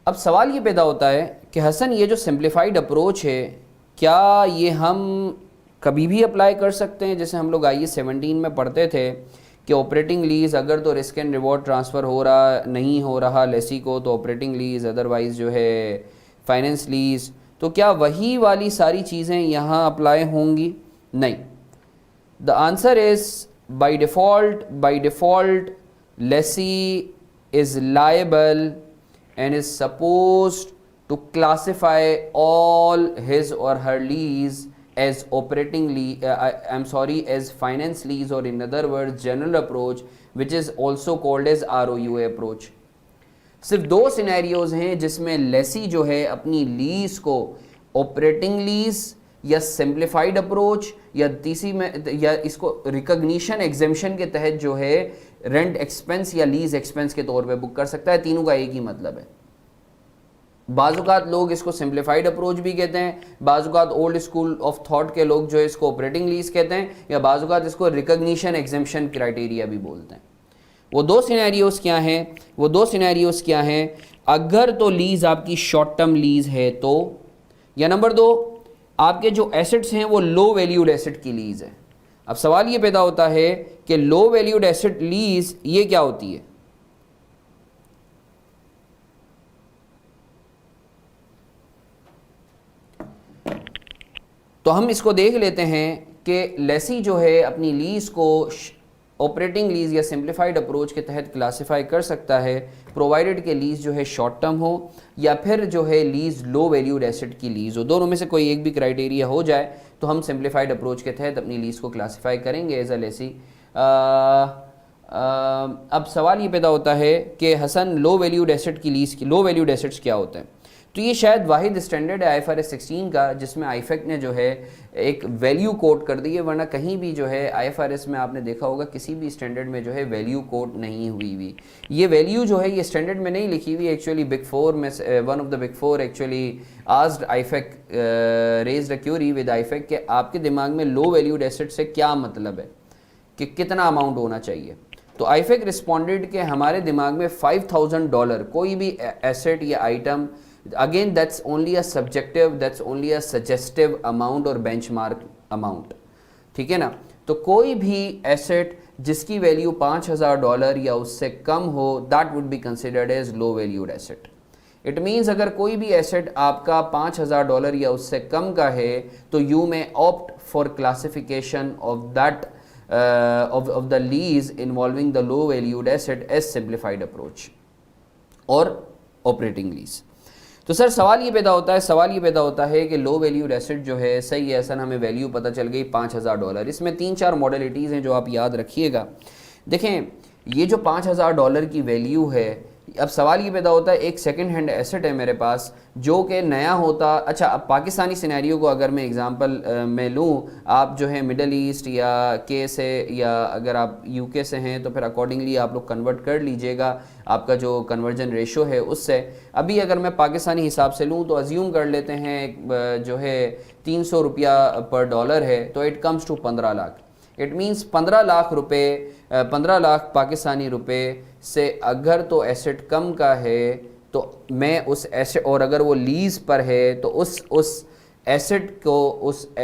अब सवाल ये पैदा होता है कि हसन ये जो सिंप्लीफाइड अप्रोच है क्या ये हम कभी भी अप्लाई कर सकते हैं? जैसे हम लोग आइए 17 में पढ़ते थे कि ऑपरेटिंग लीज अगर तो रिस्क एंड रिवॉर्ड ट्रांसफ़र हो रहा नहीं हो रहा लेसी को तो ऑपरेटिंग लीज, अदरवाइज़ जो है फाइनेंस लीज, तो क्या वही वाली सारी चीज़ें यहाँ अप्लाई होंगी? नहीं। The answer is by default lessee is liable and is supposed to classify all his or her lease as operating lease, as finance lease, or in other words general approach, which is also called as ROUA approach. सिर्फ दो scenarios हैं जिसमें लेसी जो है अपनी lease को operating lease या simplified approach या तीसरी में या इसको रिकॉग्निशन एग्जेम्पशन के तहत जो है रेंट एक्सपेंस या लीज एक्सपेंस के तौर पे बुक कर सकता है। तीनों का एक ही मतलब है। बाजुकात लोग इसको सिंप्लीफाइड अप्रोच भी कहते हैं, बाजुकात ओल्ड स्कूल ऑफ थॉट के लोग जो है इसको ऑपरेटिंग लीज कहते हैं, या बाजुकात इसको रिकॉग्निशन एग्जेम्पशन क्राइटेरिया भी बोलते हैं। वो दो सिनेरियोज क्या हैं? अगर तो लीज आपकी शॉर्ट टर्म लीज है तो, या नंबर दो आपके जो एसेट्स हैं वो लो वैल्यूड एसेट की लीज है। अब सवाल ये पैदा होता है कि लो वैल्यूड एसेट लीज ये क्या होती है? तो हम इसको देख लेते हैं कि लेसी जो है अपनी लीज को ऑपरेटिंग लीज या सिंप्लीफाइड अप्रोच के तहत क्लासिफाई कर सकता है, प्रोवाइडेड के लीज जो है शॉर्ट टर्म हो या फिर जो है लीज लो वैल्यूड एसेट की लीज हो। दोनों में से कोई एक भी क्राइटेरिया हो जाए तो हम सिंप्लीफाइड अप्रोच के तहत अपनी लीज को क्लासिफाई करेंगे एज अ लेसी। अब सवाल ये पैदा होता है कि हसन लो वैल्यूड एसेट की लीज की लो वैल्यूड एसेट्स क्या होते हैं? तो ये शायद वाहिद स्टैंडर्ड है IFRS 16 का जिसमें आईफेक्ट ने जो है एक वैल्यू कोड कर दी है, वरना कहीं भी जो है IFRS में आपने देखा होगा किसी भी स्टैंडर्ड में जो है वैल्यू कोड नहीं हुई। ये वैल्यू जो है ये स्टैंडर्ड में नहीं लिखी हुई। एक्चुअली बिग फोर में one of the big four actually asked आईफेक्ट, रेज्ड अ क्वेरी विद आईफेक्ट कि आपके दिमाग में लो वैल्यूड एसेट से क्या मतलब है, कि कितना अमाउंट होना चाहिए। तो आईफेक्ट रिस्पॉन्डेड कि हमारे दिमाग में $5,000 कोई भी एसेट या item, again that's only a subjective, that's only a suggestive amount और benchmark amount, ठीक है ना। तो कोई भी एसेट जिसकी वैल्यू $5,000 या उससे कम हो that would be considered as low valued asset. It means अगर कोई भी एसेट आपका $5,000 या उससे कम का है तो you may opt for classification of that of the lease involving the low valued asset as simplified approach और operating lease. तो सर सवाल ये पैदा होता है कि लो वैल्यूड एसेट जो है सही है, ऐसा हमें वैल्यू पता चल गई $5,000। इसमें 3-4 मॉडलिटीज़ हैं जो आप याद रखिएगा। देखें ये जो $5,000 की वैल्यू है, अब सवाल ये पैदा होता है एक सेकंड हैंड एसेट है मेरे पास जो कि नया होता। अच्छा, अब पाकिस्तानी सिनेरियो को अगर मैं एग्जांपल में लूँ, आप जो है मिडल ईस्ट या के से या अगर आप यूके से हैं तो फिर अकॉर्डिंगली आप लोग कन्वर्ट कर लीजिएगा आपका जो कन्वर्जन रेशो है उससे। अभी अगर मैं पाकिस्तानी हिसाब से लूँ तो अज्यूम कर लेते हैं जो है 300 रुपया पर डॉलर है, तो it comes to 15 lakh. It means 15 lakh रुपए, 15 लाख पाकिस्तानी रुपए से अगर तो एसेट कम का है तो मैं उस एसेट, और अगर वो लीज़ पर है तो उस एसेट को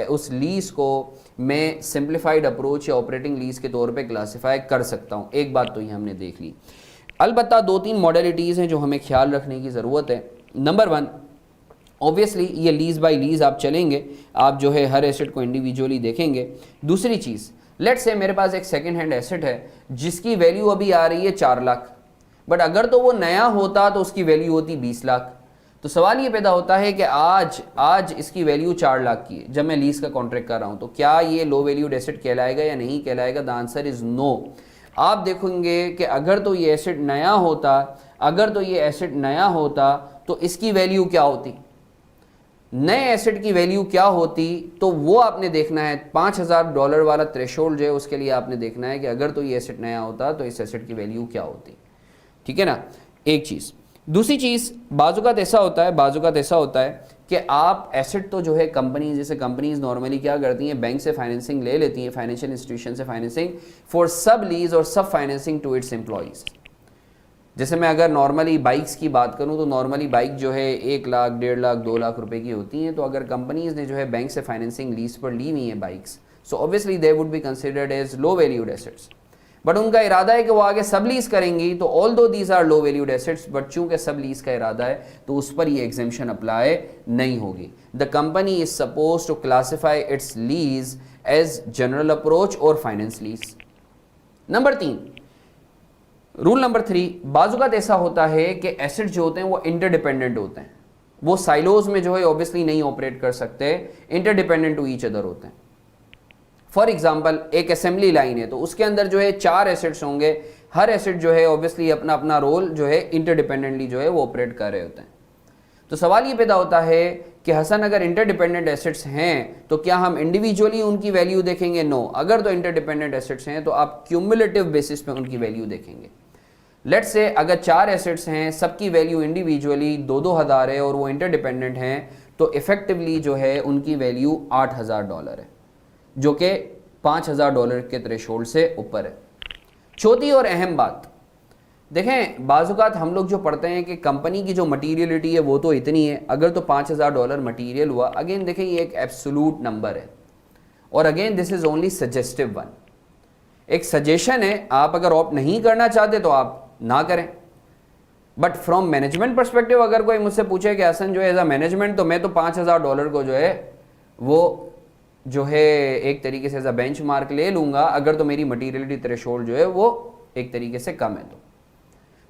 उस लीज़ को मैं सिंप्लीफाइड अप्रोच या ऑपरेटिंग लीज़ के तौर पे क्लासिफाई कर सकता हूँ। एक बात तो ये हमने देख ली। अलबत्ता 2-3 मॉडलिटीज़ हैं जो हमें ख्याल रखने की ज़रूरत है। नंबर 1, ऑब्वियसली ये लीज़ बाय लीज़ आप चलेंगे, आप जो है हर एसेट को इंडिविजुअली देखेंगे। दूसरी चीज़, लेट्स से मेरे पास एक सेकंड हैंड एसेट है जिसकी वैल्यू अभी आ रही है 4 लाख, बट अगर तो वो नया होता तो उसकी वैल्यू होती 20 लाख। तो सवाल ये पैदा होता है कि आज इसकी वैल्यू 4 लाख की है जब मैं लीज का कॉन्ट्रैक्ट कर रहा हूँ, तो क्या ये लो वैल्यूड एसेट कहलाएगा या नहीं कहलाएगा? The answer is no. आप देखेंगे कि अगर तो ये एसेट नया होता तो इसकी वैल्यू क्या होती, नए एसेट की वैल्यू क्या होती, तो वो आपने देखना है। $5,000 वाला थ्रेशोल्ड जो है उसके लिए आपने देखना है कि अगर तो ये एसेट नया होता तो इस एसेट की वैल्यू क्या होती, ठीक है ना। एक चीज़। दूसरी चीज़, बाजुकात ऐसा होता है कि आप एसेट तो जो है कंपनी, जैसे कंपनीज नॉर्मली क्या करती हैं, बैंक से फाइनेंसिंग ले लेती हैं, फाइनेंशियल इंस्टीट्यूशन से फाइनेंसिंग फॉर सब लीज और सब फाइनेंसिंग टू इट्स एम्प्लॉइज। जैसे मैं अगर नॉर्मली बाइक्स की बात करूं तो नॉर्मली बाइक जो है 1 लाख, 1.5 लाख, 2 लाख रुपए की होती हैं। तो अगर कंपनीज ने जो है बैंक से फाइनेंसिंग लीज पर ली हुई है bikes, so obviously they would be considered as low valued assets. But उनका इरादा है कि वो आगे सब लीज करेंगी, तो although these are low valued assets, but चूंकि सब लीज का इरादा है तो उस पर ये एग्जेम्पशन अप्लाई नहीं होगी। The company is suppose to classify its lease as general approach or finance lease. Number 3, rule number 3, बाजुकात ऐसा होता है कि एसेट जो होते हैं वो इंटरडिपेंडेंट होते हैं, वो साइलोज में जो है ऑब्वियसली नहीं ऑपरेट कर सकते, इंटरडिपेंडेंट टू ईच अदर होते हैं। फॉर एग्जाम्पल एक असेंबली लाइन है तो उसके अंदर जो है 4 एसेट्स होंगे, हर एसेट जो है ऑब्वियसली अपना अपना रोल जो है इंटरडिपेंडेंटली जो है वो ऑपरेट कर रहे होते हैं। तो सवाल ये पैदा होता है कि हसन अगर इंटरडिपेंडेंट एसेट्स हैं तो क्या हम इंडिविजुअली उनकी वैल्यू देखेंगे? नो। अगर तो इंटरडिपेंडेंट एसेट्स हैं तो आप क्यूमुलेटिव बेसिस पे उनकी वैल्यू देखेंगे। लेट्स से अगर 4 एसेट्स हैं, सबकी वैल्यू इंडिविजुअली 2,000 है और वो इंटरडिपेंडेंट हैं, तो इफेक्टिवली जो है उनकी वैल्यू $8,000 है, जो कि $5,000 के थ्रेशोल्ड से ऊपर है। चौथी और अहम बात देखें, बाजुकात हम लोग जो पढ़ते हैं कि कंपनी की जो मटीरियलिटी है वो तो इतनी है, अगर तो $5,000 मटीरियल हुआ, अगेन देखें ये एक एब्सोल्यूट नंबर है और again this is only suggestive one, एक सजेशन है। आप अगर ऑप्ट नहीं करना चाहते तो आप ना करें। बट फ्रॉम मैनेजमेंट परस्पेक्टिव अगर कोई मुझसे पूछे कि हसन जो है एज अ मैनेजमेंट तो मैं तो $5,000 को जो है वो जो है एक तरीके से एज अ बेंच मार्क ले लूंगा, अगर तो मेरी मटीरियलिटी थ्रेशोल्ड जो है वो एक तरीके से कम है।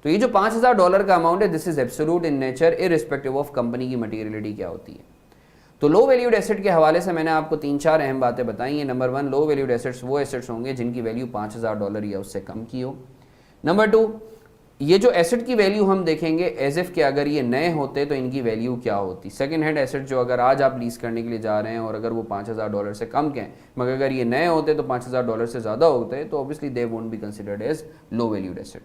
तो ये जो $5,000 का अमाउंट है, this is absolute in nature irrespective of company की मटीरियलिटी क्या होती है। तो लो वैल्यूड एसेट के हवाले से मैंने आपको 3-4 अहम बातें बताई हैं। नंबर 1, लो वैल्यूड एसेट्स वो एसेट्स होंगे जिनकी वैल्यू $5,000 या उससे कम की हो। नंबर 2, ये जो एसेट की वैल्यू हम देखेंगे एज इफ के अगर ये नए होते तो इनकी वैल्यू क्या होती। सेकंड हैंड एसेट जो अगर आज आप लीज करने के लिए जा रहे हैं और अगर वो $5,000 से कम के हैं, मगर अगर ये नए होते तो $5,000 से ज़्यादा होते, तो obviously they won't be considered as low valued asset.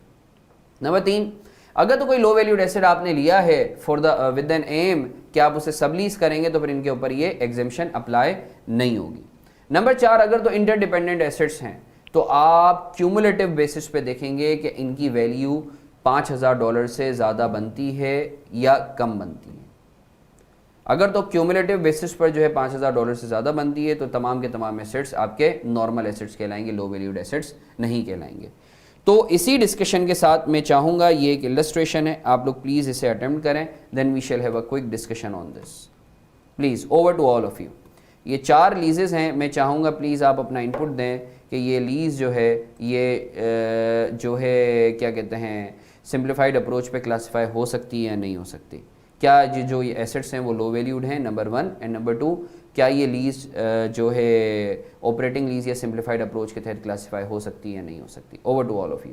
Number 3, अगर तो कोई लो वैल्यूड एसेट आपने लिया है for the with an M कि आप उसे सब लीज करेंगे, तो फिर इनके ऊपर ये एग्जेम्पशन अप्लाई नहीं होगी। नंबर 4, अगर तो इंटरडिपेंडेंट एसेट्स हैं तो आप क्यूमुलेटिव बेसिस पे देखेंगे कि इनकी वैल्यू $5,000 से ज़्यादा बनती है या कम बनती है। अगर तो क्यूमुलेटिव बेसिस पर जो है $5,000 से ज़्यादा बनती है तो तमाम के तमाम एसेट्स आपके नॉर्मल एसेट्स कहलाएंगे, लो वैल्यूड एसेट्स नहीं कहलाएंगे। तो इसी डिस्कशन के साथ मैं चाहूँगा, ये एक इलस्ट्रेशन है, आप लोग प्लीज़ इसे अटेम्प्ट करें, then we shall have a quick discussion on this. Please over to all of you. ये 4 लीजेस हैं, मैं चाहूँगा प्लीज़ आप अपना इनपुट दें कि ये लीज़ जो है ये जो है क्या कहते हैं सिंप्लीफाइड अप्रोच पे क्लासिफाई हो सकती है या नहीं हो सकती। क्या ये जो ये एसेट्स हैं वो लो वैल्यूड हैं, नंबर 1, एंड नंबर 2, क्या ये लीज जो है ऑपरेटिंग लीज या सिंप्लीफाइड अप्रोच के तहत क्लासिफाई हो सकती है या नहीं हो सकती। Over to all of you.